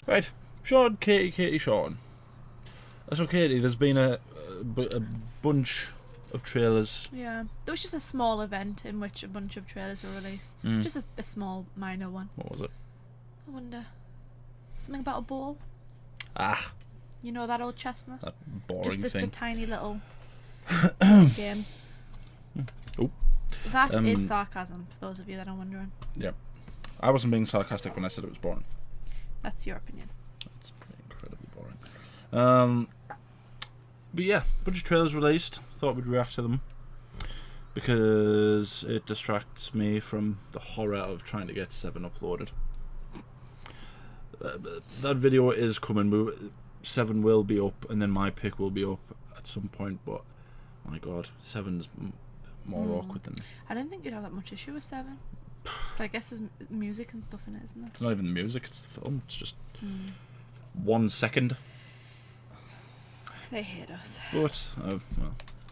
Right, Sean, Katie, Sean. So, Katie, there's been a bunch of trailers. Yeah, there was just a small event in which a bunch of trailers were released. Just a small, minor one. What was it? I wonder. Something about a ball. Ah. You know that old chestnut? That boring just thing. the tiny little game. Oh. That is sarcasm, for those of you that are wondering. Yep. I wasn't being sarcastic when I said it was boring. That's your opinion. It's incredibly boring. But yeah, a bunch of trailers released. Thought we'd react to them because it distracts me from the horror of trying to get 7 uploaded. That video is coming. 7 will be up, and then my pick will be up at some point. But my God, 7's more awkward than. I don't think you'd have that much issue with 7. But I guess there's music and stuff in it, isn't there? It's not even the music; it's the film. It's just 1 second. They hate us. But well,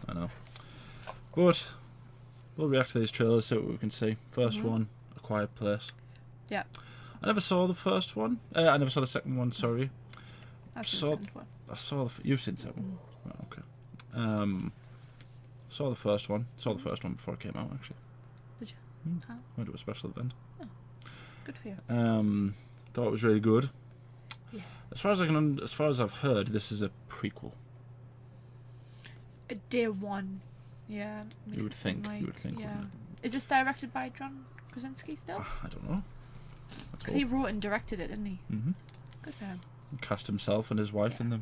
I know. But we'll react to these trailers, see what we can see. First one, A Quiet Place. Yeah. I never saw the first one. I never saw the second one. Sorry. I've seen the second one. I saw you've seen the second one. Oh, okay. Saw the first one. Saw the first one before it came out. Actually. Did you? How? Went to a special event. Oh, good for you. Thought it was really good. Yeah. As far as I've heard, this is a prequel. Day 1. Yeah. You would think. Like, you would think. Yeah. Is this directed by John Krasinski still? I don't know. Because he wrote and directed it, didn't he? Mm-hmm. Good for him. He cast himself and his wife in the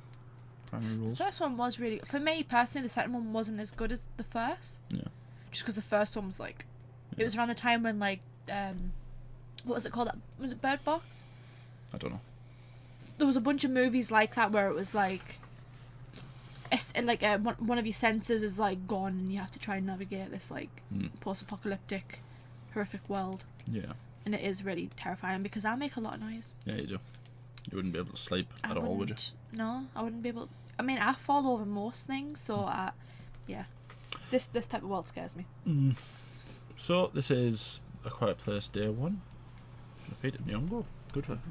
primary roles. The first one was really... For me, personally, the second one wasn't as good as the first. Yeah. Just because the first one was like... It was around the time when, like... what was it called? Was it Bird Box? I don't know. There was a bunch of movies like that where it was like... one of your senses is like gone and you have to try and navigate this like post-apocalyptic horrific world. Yeah. And it is really terrifying because I make a lot of noise. Yeah, you do. You wouldn't be able to sleep at all, would you? No, I wouldn't be able. I mean, I fall over most things, so yeah. This type of world scares me. So this is A Quiet Place Day 1. Lupita Nong'o. Good for her.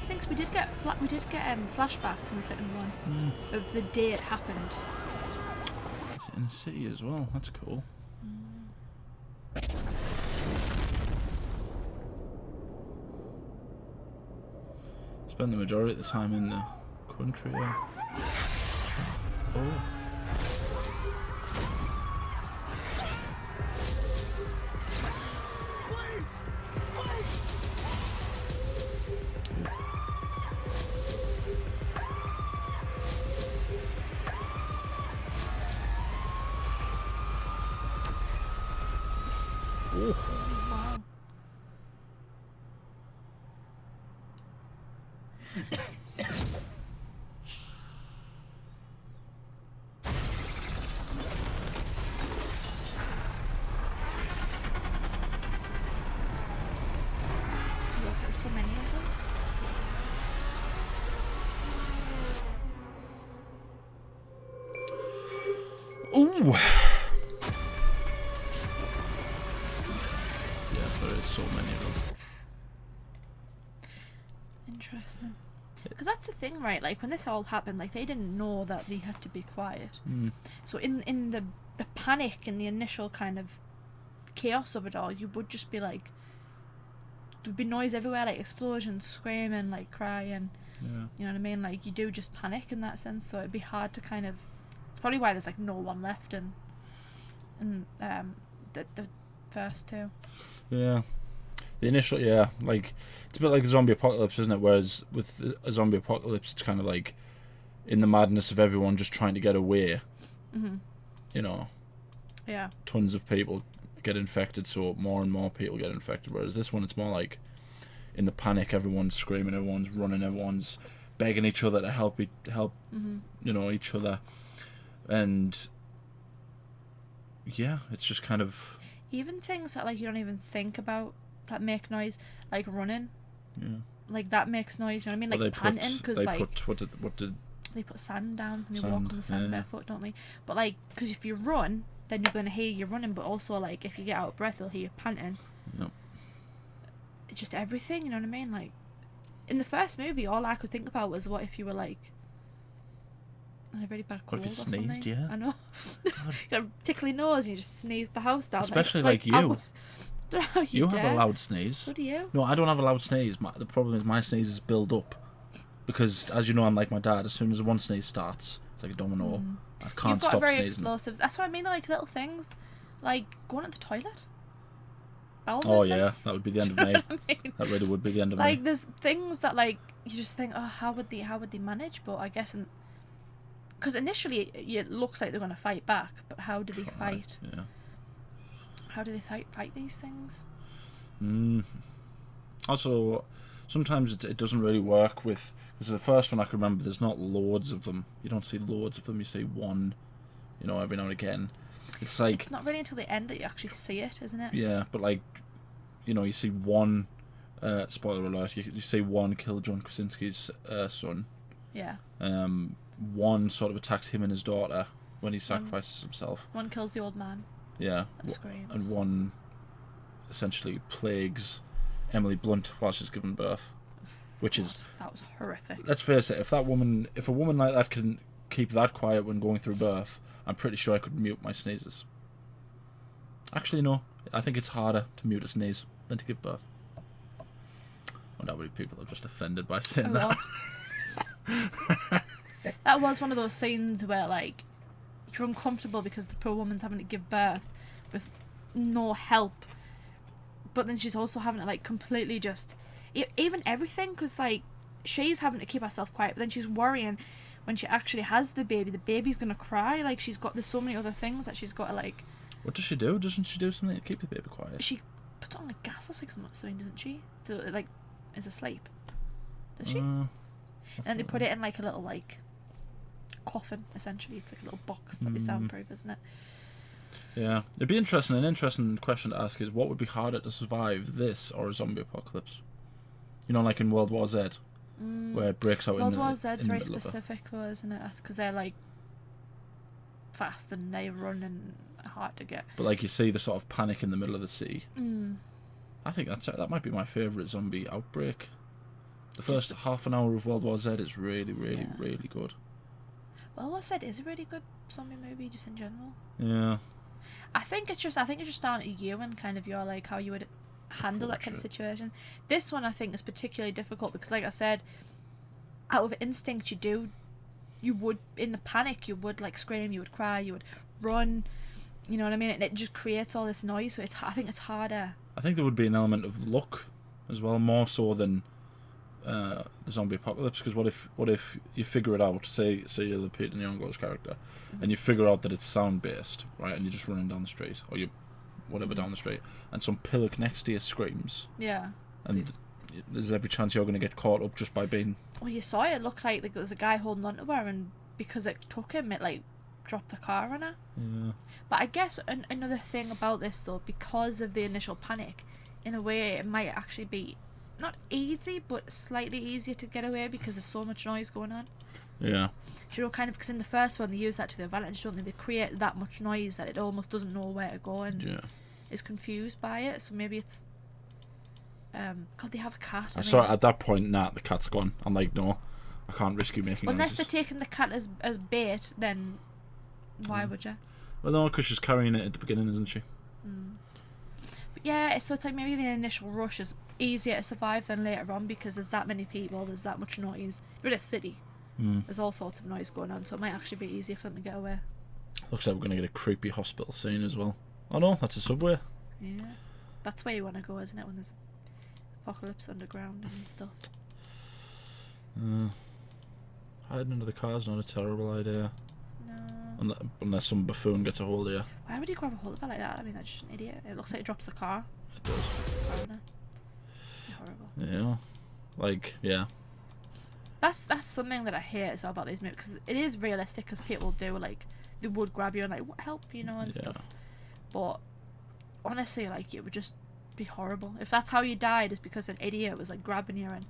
Since we did get flashbacks in the second one of the day it happened. It's in the city as well. That's cool. Spend the majority of the time in the country. Yeah. Oh. Wow. There's so many of them. Ooh. Yes, there is so many of them. Interesting. Because that's the thing, right? Like, when this all happened, like, they didn't know that they had to be quiet. So in the panic and the initial kind of chaos of it all, you would just be like... There'd be noise everywhere, like explosions, screaming, like crying. Yeah. You know what I mean? Like, you do just panic in that sense, so it'd be hard to kind of... It's probably why there's, like, no one left in the first two. Yeah. The initial, yeah, like, it's a bit like the zombie apocalypse, isn't it? Whereas with a zombie apocalypse, it's kind of like in the madness of everyone just trying to get away. You know? Yeah. Tons of people get infected, so more and more people get infected. Whereas this one, it's more like in the panic, everyone's screaming, everyone's running, everyone's begging each other to help you know, each other. And yeah, it's just kind of... Even things that, like, you don't even think about that make noise, like running. Yeah. Like, that makes noise, you know what I mean? Like, panting, because, like... What did... They put sand down and they walk on the sand barefoot, don't they? But, like, because if you run, then you're going to hear you running, but also, like, if you get out of breath, they'll hear you panting. Yep. It's just everything, you know what I mean? Like, in the first movie, all I could think about was what if you were, like... a really bad cold what if you or sneezed, something. yeah? I know. You got a tickly nose and you just sneezed the house down. Especially like you. I don't know how you have a loud sneeze. So do you? No, I don't have a loud sneeze. The problem is my sneezes build up. Because, as you know, I'm like my dad. As soon as one sneeze starts, it's like a domino. I can't You've got stop very sneezing. explosive. That's what I mean, like little things. Like going to the toilet. Bowel Oh movements. yeah, that would be the end of me. I mean, That really would be the end of me. like there's things that like you just think, oh, how would they manage? But I guess, because initially it looks like they're going to fight back, but how do they fight? Yeah. How do they fight these things? Also, sometimes it doesn't really work with... Because the first one I can remember, there's not loads of them. You don't see loads of them. You see one, every now and again. It's like... It's not really until the end that you actually see it, isn't it? Yeah, but like, you see one... spoiler alert, you see one kill John Krasinski's son. Yeah. One sort of attacks him and his daughter when he sacrifices himself. One kills the old man. Yeah. That screams. And one essentially plagues Emily Blunt while she's giving birth. Which is... That was horrific. Let's face it, if a woman like that can keep that quiet when going through birth, I'm pretty sure I could mute my sneezes. Actually, no. I think it's harder to mute a sneeze than to give birth. I wonder how many people are just offended by saying that. That was one of those scenes where, like, you're uncomfortable because the poor woman's having to give birth with no help, but then she's also having to, like, completely just... Even everything, because, like, she's having to keep herself quiet, but then she's worrying when she actually has the baby's going to cry. Like, there's so many other things that she's got to, like... What does she do? Doesn't she do something to keep the baby quiet? She puts on, like, gas or something, doesn't she? So it, like, is asleep. Does she? And they put it in, like, a little, like, coffin, essentially. It's like a little box that be soundproof, isn't it? Yeah. It'd be interesting. An interesting question to ask is, what would be harder to survive, this or a zombie apocalypse? Like in World War Z, where it breaks out World War Z's very specific, though, isn't it? That's because they're, like, fast and they run and hard to get. But, like, you see the sort of panic in the middle of the sea. I think that might be my favourite zombie outbreak. The first half an hour of World War Z is really, really, really good. World War Z is a really good zombie movie, just in general. Yeah. I think it's just down to you and kind of your, like, how you would handle that kind of situation. This one I think is particularly difficult because, like I said, out of instinct you would in the panic you would, like, scream, you would cry, you would run, you know what I mean, and it just creates all this noise, so I think it's harder. I think there would be an element of luck as well, more so than the zombie apocalypse, because what if you figure it out, say you're Lupita Nong'o's character, and you figure out that it's sound based, right, and you're just running down the street, or you whatever down the street, and some pillock next to you screams. Yeah. And there's every chance you're going to get caught up just by being... Well, you saw it looked like there was a guy holding onto her, and because it took him, it, like, dropped the car on her. Yeah. But I guess another thing about this, though, because of the initial panic, in a way it might actually be not easy, but slightly easier to get away because there's so much noise going on. Yeah. Kind of, because in the first one they use that to their advantage, don't they? They create that much noise that it almost doesn't know where to go and is confused by it. So maybe it's... God, they have a cat. Sorry, at that point, the cat's gone. I'm like, no, I can't risk you making Unless noises. they're taking the cat as bait, then why would you? Well, no, because she's carrying it at the beginning, isn't she? But yeah, so it's like maybe the initial rush is easier to survive than later on because there's that many people, there's that much noise. We're in a city. There's all sorts of noise going on, so it might actually be easier for them to get away. Looks like we're going to get a creepy hospital scene as well. Oh no, that's a subway. Yeah. That's where you want to go, isn't it, when there's apocalypse underground and stuff. Hiding under the car is not a terrible idea. No. Unless some buffoon gets a hold of you. Why would you grab a hold of her like that? I mean, that's just an idiot. It looks like it drops the car. It does. Drops the car on her. Horrible. Yeah. Like, yeah. That's something that I hate as well about these movies, because it is realistic, because people do, like, they would grab you and, like, help, you know, and stuff. But honestly, like, it would just be horrible. If that's how you died, is because an idiot was, like, grabbing you and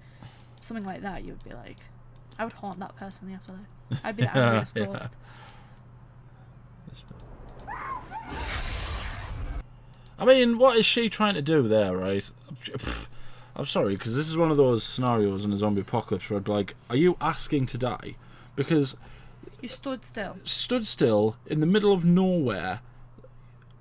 something like that, you would be like, I would haunt that person in the afterlife. I'd be the angriest ghost. I mean, what is she trying to do there, right? I'm sorry, because this is one of those scenarios in a zombie apocalypse where I'd be like, are you asking to die? Because... You stood still. Stood still, in the middle of nowhere.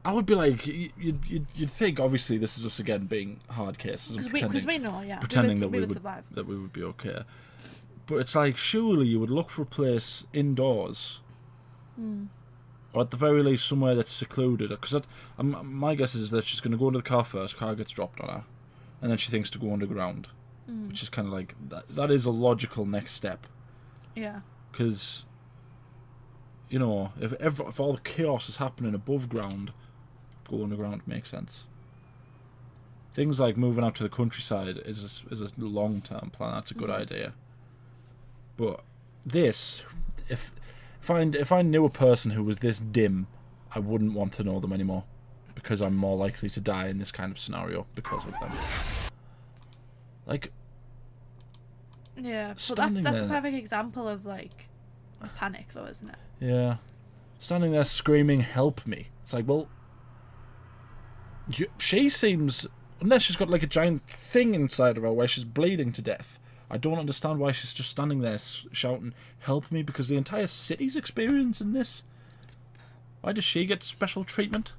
I would be like, you'd think, obviously, this is us again being hard cases. Because we know, yeah. Pretending we would survive. That we would be okay. But it's like, surely you would look for a place indoors. Or at the very least, somewhere that's secluded. Because my guess is that she's going to go into the car first, car gets dropped on her. And then she thinks to go underground, which is kind of like that is a logical next step. Yeah. Because, you know, if all the chaos is happening above ground, go underground makes sense. Things like moving out to the countryside is a long-term plan. That's a good idea. But this, if I knew a person who was this dim, I wouldn't want to know them anymore. Because I'm more likely to die in this kind of scenario because of them. Like, yeah, but that's a perfect example of, like, a panic, though, isn't it? Yeah, standing there screaming, "Help me!" It's like, well, she seems, unless she's got like a giant thing inside of her where she's bleeding to death. I don't understand why she's just standing there shouting, "Help me!" Because the entire city's experiencing this. Why does she get special treatment?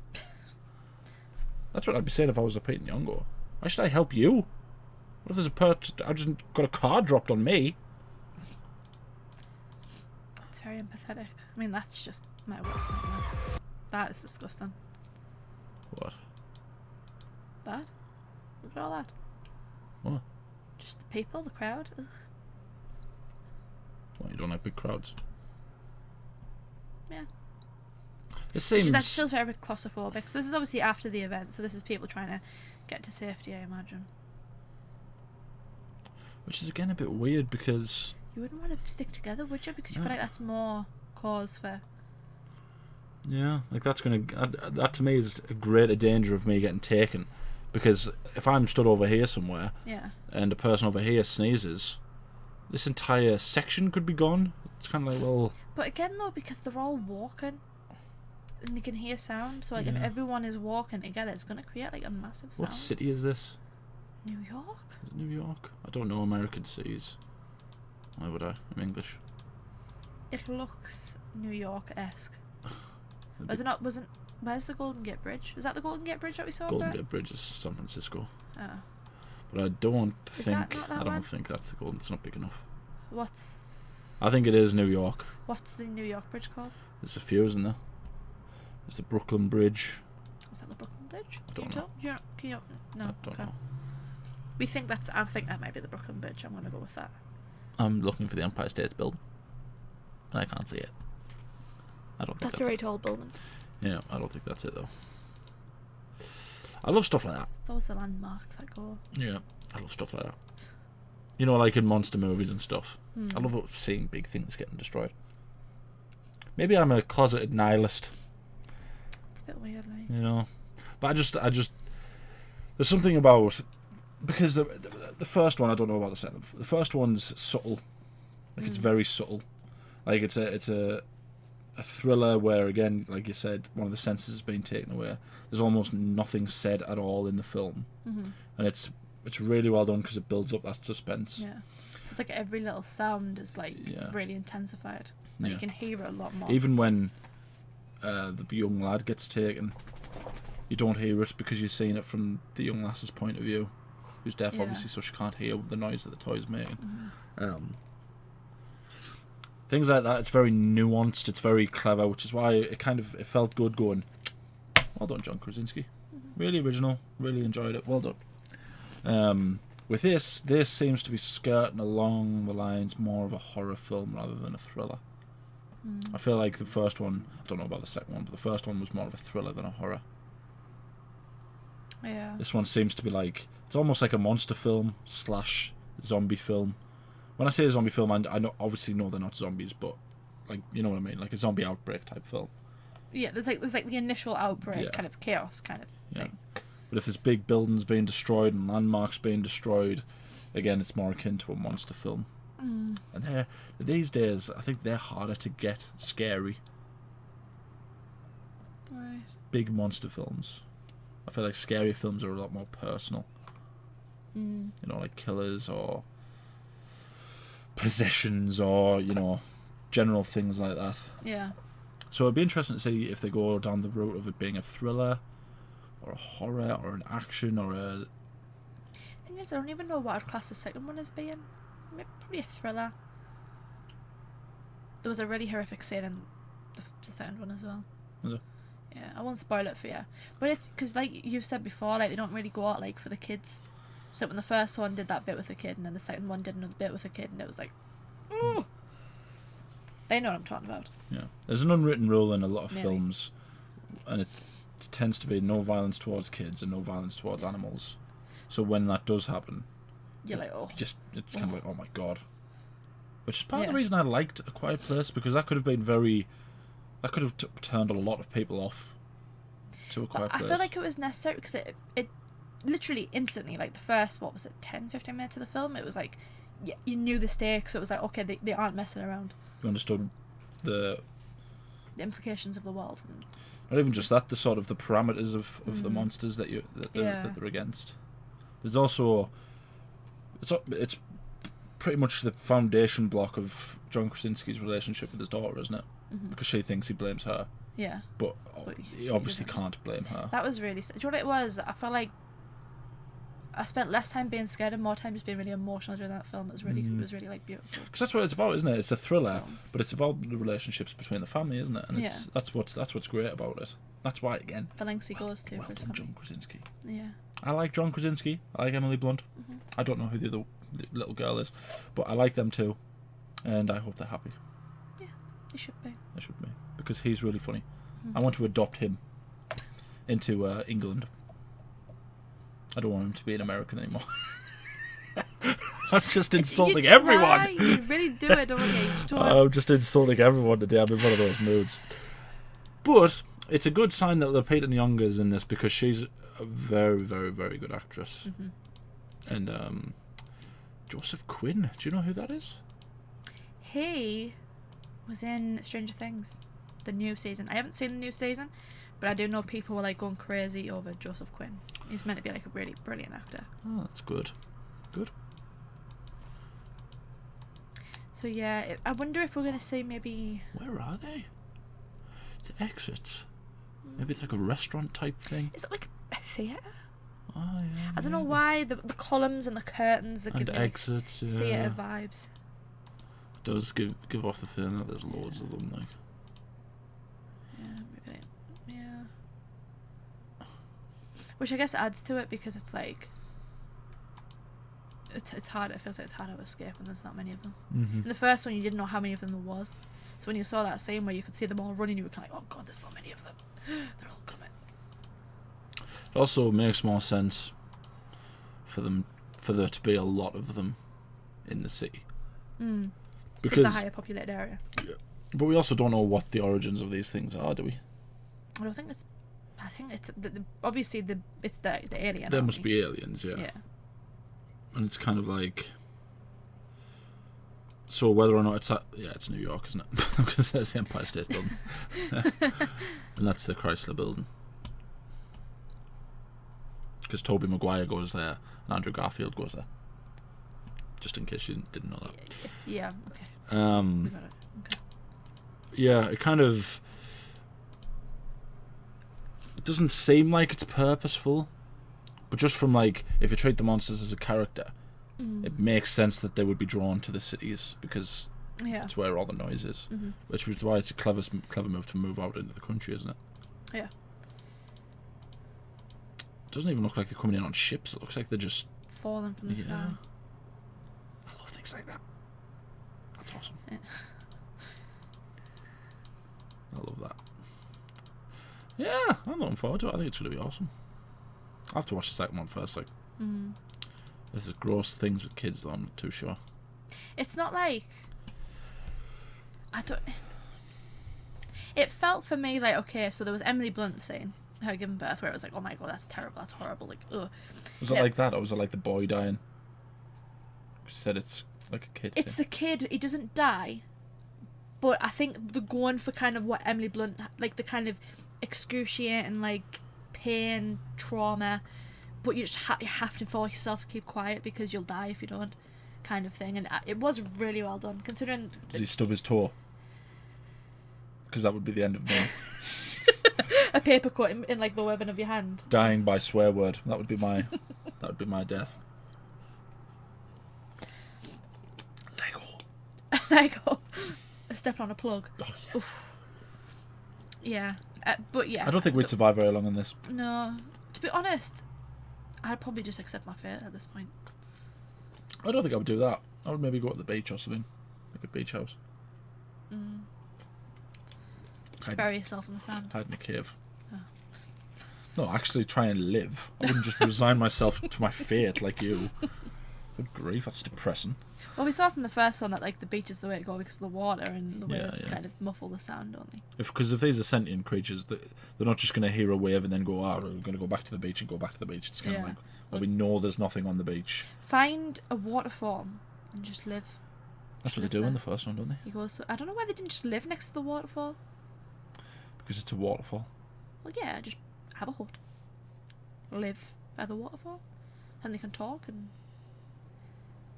That's what I'd be saying if I was Lupita Nong'o. Why should I help you? What if there's I just got a car dropped on me? It's very empathetic. I mean, that's just my worst nightmare. That is disgusting. What? That? Look at all that. What? Just the people, the crowd. Ugh. Well, you don't like big crowds. Yeah. It seems... That feels very claustrophobic. So this is obviously after the event, so this is people trying to get to safety, I imagine. Which is again a bit weird because... You wouldn't want to stick together, would you? Because you feel like that's more cause for... Yeah, like that's going to... That to me is a greater danger of me getting taken. Because if I'm stood over here somewhere, and a person over here sneezes, this entire section could be gone. It's kind of like, well... But again though, because they're all walking, and they can hear sound, so like if everyone is walking together, it's going to create like a massive sound. What city is this? New York? Is it New York? I don't know American cities. Why would I? I'm English. It looks New York-esque. Was it not? Wasn't? Where's the Golden Gate Bridge? Is that the Golden Gate Bridge that we saw? Golden Gate Bridge is San Francisco. Oh. But I don't Is think... that not that I don't one? think that's the Golden... It's not big enough. What's... I think it is New York. What's the New York Bridge called? There's a few, isn't there? There's the Brooklyn Bridge. Is that the Brooklyn Bridge? I don't know. No. I don't know. I think that might be the Brooklyn Bridge. I'm going to go with that. I'm looking for the Empire State Building. And I can't see it. I don't think That's a very tall building. Yeah, I don't think that's it though. I love stuff like that. Those are landmarks that go. Yeah, I love stuff like that. You know, like in monster movies and stuff. I love seeing big things getting destroyed. Maybe I'm a closeted nihilist. It's a bit weird, like. You know, but I just there's something about, because the first one, I don't know about the second. The first one's subtle, like it's very subtle, like it's a thriller where, again, like you said, one of the senses has been taken away. There's almost nothing said at all in the film, and it's really well done because it builds up that suspense. Yeah, so it's like every little sound is like really intensified. Like you can hear it a lot more. Even when the young lad gets taken, you don't hear it because you're seeing it from the young lass's point of view, who's deaf obviously, so she can't hear the noise that the toy's making. Things like that. It's very nuanced. It's very clever, which is why it felt good going. Well done, John Krasinski. Really original. Really enjoyed it. Well done. With this seems to be skirting along the lines more of a horror film rather than a thriller. I feel like the first one, I don't know about the second one, but the first one was more of a thriller than a horror. Yeah. This one seems to be like, it's almost like a monster film / zombie film, when I say a zombie film, I know, obviously know they're not zombies, but like, you know what I mean, like a zombie outbreak type film. Yeah, there's like the initial outbreak, kind of chaos kind of thing. But if there's big buildings being destroyed and landmarks being destroyed, again, it's more akin to a monster film. And these days, I think they're harder to get scary. Right. Big monster films. I feel like scary films are a lot more personal. You know, like killers or possessions or, you know, general things like that. Yeah. So it'd be interesting to see if they go down the route of it being a thriller or a horror or an action or a... Thing is, I don't even know what I'd class the second one as being. Probably a thriller. There was a really horrific scene in the second one as well. Was it? Yeah, I won't spoil it for you. But it's because, like you've said before, like they don't really go out like for the kids. So when the first one did that bit with the kid, and then the second one did another bit with the kid, and it was like, ooh. They know what I'm talking about. Yeah, there's an unwritten rule in a lot of films, and it tends to be no violence towards kids and no violence towards animals. So when that does happen, you're like, oh, it's kind of like, oh my god. Which is part of the reason I liked A Quiet Place, because that could have been that could have turned a lot of people off to A Quiet Place. I feel like it was necessary because it literally instantly, like the first, 10-15 minutes of the film, it was like, you knew the stakes. It was like, okay, they aren't messing around. You understood the implications of the world. And not even just that, the sort of the parameters of the monsters that they're against. There's also it's pretty much the foundation block of John Krasinski's relationship with his daughter, isn't it? Because she thinks he blames her. Yeah. But he obviously can't blame her. That was really... Do you know what it was? I felt like I spent less time being scared and more time just being really emotional during that film. It was really like beautiful. Because that's what it's about, isn't it? It's a thriller, but it's about the relationships between the family, isn't it? And that's what's great about it. That's why, again, the lengths he goes to. Well done, John Krasinski. Yeah. I like John Krasinski. I like Emily Blunt. I don't know who the other little girl is, but I like them too, and I hope they're happy. Yeah, they should be. They should be, because he's really funny. I want to adopt him into England. I don't want him to be an American anymore. I'm just insulting everyone. You really do it, don't you? I'm just insulting everyone today. I'm in one of those moods. But it's a good sign that Lupita Nong'o is in this, because she's a very, very, very good actress. And Joseph Quinn, do you know who that is? He was in Stranger Things, the new season. I haven't seen the new season, but I do know people were like going crazy over Joseph Quinn. He's meant to be like a really brilliant actor. Oh, that's good. Good. So yeah, I wonder if we're going to see maybe... Where are they? The exits. Maybe it's like a restaurant type thing. Is it like a theatre? Oh, yeah. I don't know why the columns and the curtains are giving exits, theatre vibes. It does give off the feeling that there's loads of them, like. Yeah, maybe. Yeah. Which I guess adds to it, because it's like it's hard. It feels like it's hard to escape, and there's not many of them. In the first one, you didn't know how many of them there was. So when you saw that scene where you could see them all running, you were kind of like, oh god, there's so many of them. They're all coming. It also makes more sense for there to be a lot of them in the city. Because it's a higher populated area. Yeah. But we also don't know what the origins of these things are, do we? I don't think it's... I think it's... obviously, it's the alien. There must be aliens, yeah. Yeah. And it's kind of like... So whether or not it's... it's New York, isn't it? Because there's the Empire State Building. And that's the Chrysler Building. Because Tobey Maguire goes there and Andrew Garfield goes there. Just in case you didn't know that. Yeah, okay. Okay. Yeah, it kind of... It doesn't seem like it's purposeful, but just from like, if you treat the monsters as a character, it makes sense that they would be drawn to the cities, because that's where all the noise is. Which is why it's a clever move to move out into the country, isn't it? Yeah. It doesn't even look like they're coming in on ships. It looks like they're just falling from the sky. I love things like that. That's awesome. Yeah. I love that. Yeah, I'm looking forward to it. I think it's going to be awesome. I'll have to watch the second one first. Like, there's gross things with kids, though. I'm not too sure. It's not like... I don't... It felt for me like, okay, so there was Emily Blunt scene, her giving birth, where it was like, oh my god, that's terrible, that's horrible, like, ugh. Was it like that, or was it like the boy dying? She said it's like a kid. It's the kid, he doesn't die, but I think they're going for kind of what Emily Blunt, like the kind of excruciating, like, pain, trauma, but you just you have to force yourself to keep quiet because you'll die if you don't, kind of thing. And it was really well done, considering... Does he stub his toe? Because that would be the end of me. A paper cut in like the webbing of your hand. Dying by swear word. That would be my death. Lego. I stepped on a plug. Oh, yeah. Oof. Yeah. But yeah. I don't think we'd survive very long on this. No. To be honest, I'd probably just accept my fate at this point. I don't think I would do that. I would maybe go to the beach or something. Like a beach house. Bury yourself in the sand. Hide in a cave. Oh. No, actually try and live. I wouldn't just resign myself to my fate like you. Good grief, that's depressing. Well, we saw from the first one that like the beach is the way to go because of the water and the waves kind of muffle the sound, don't they? Because if these are sentient creatures, they're not just going to hear a wave and then go, we're going to go back to the beach and go back to the beach. It's kind of like, well, we know there's nothing on the beach. Find a waterfall and just live. That's what they do in the first one, don't they? He goes, I don't know why they didn't just live next to the waterfall. Because it's a waterfall. Well, yeah, just have a hut. Live by the waterfall. And they can talk and...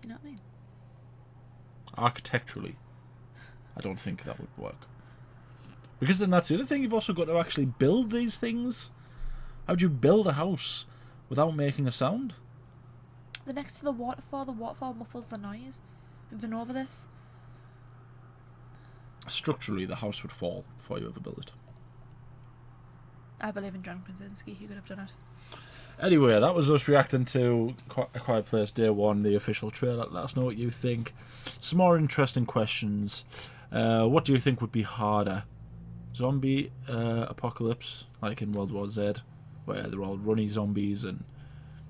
You know what I mean? Architecturally, I don't think that would work. Because then that's the other thing, you've also got to actually build these things. How do you build a house without making a sound? They're next to the waterfall muffles the noise. We've been over this. Structurally, the house would fall before you ever build it. I believe in John Krasinski, he could have done it. Anyway, that was us reacting to A Quiet Place Day 1, the official trailer. Let us know what you think. Some more interesting questions. What do you think would be harder? Zombie apocalypse, like in World War Z, where they're all runny zombies and,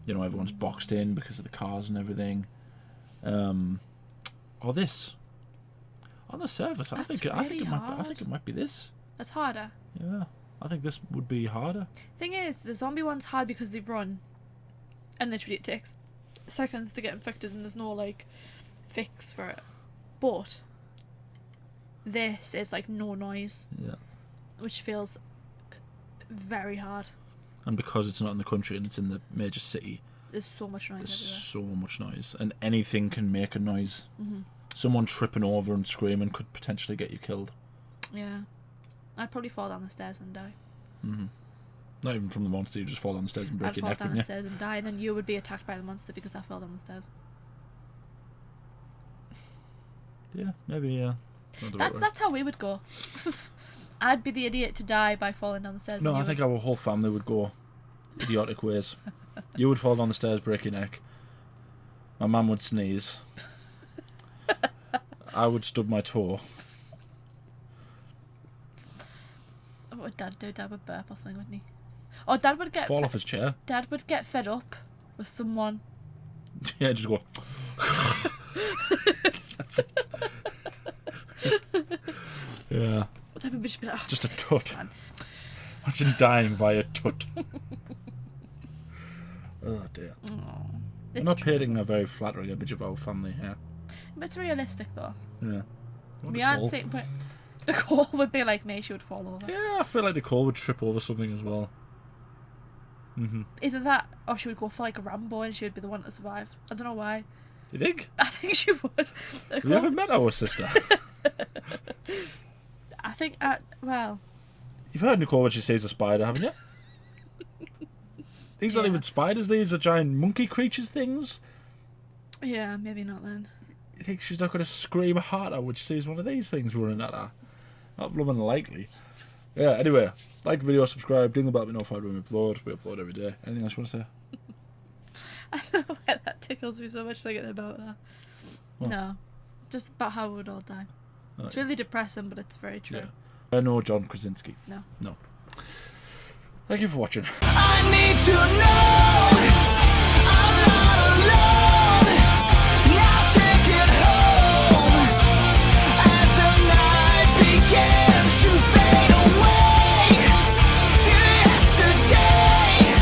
you know, everyone's boxed in because of the cars and everything. Or this. On the surface, I think it might be this. That's harder. Yeah. I think this would be harder. Thing is, the zombie one's hard because they run, and literally it takes seconds to get infected, and there's no like fix for it. But this is like no noise, which feels very hard. And because it's not in the country and it's in the major city, there's so much noise. So much noise, and anything can make a noise. Someone tripping over and screaming could potentially get you killed. Yeah. I'd probably fall down the stairs and die. Not even from the monster, you just fall down the stairs and break your neck. I'd fall down the stairs and die, and then you would be attacked by the monster because I fell down the stairs. Yeah, maybe, yeah. That's how we would go. I'd be the idiot to die by falling down the stairs. No, I think our whole family would go idiotic ways. You would fall down the stairs, break your neck. My mum would sneeze. I would stub my toe. What would Dad do? Dad would burp or something, wouldn't he? Or Dad would get... Fall off his chair. Dad would get fed up with someone. Yeah, just go... That's it. Yeah. Dad would just be like, oh, just a tut. Imagine dying via tut. Oh, dear. I'm not painting a very flattering image of our family here. But it's realistic, though. Yeah. We aren't saying... But Nicole would be like me, she would fall over. Yeah, I feel like Nicole would trip over something as well. Either that, or she would go for like a Rambo and she would be the one to survive. I don't know why. You think? I think she would. Have you ever met our sister? I think, well... You've heard Nicole when she sees a spider, haven't you? These aren't even spiders, these are giant monkey creatures things. Yeah, maybe not then. You think she's not going to scream harder when she sees one of these things running at her? Not blooming likely. Yeah, anyway, like the video, subscribe, ding the bell to be notified when we upload. We upload every day. Anything else you want to say? I don't know why that tickles me so much thinking about that. What? No, just about how we would all die. Oh, it's really depressing, but it's very true. Yeah. No John Krasinski. No. Thank you for watching. I need to know.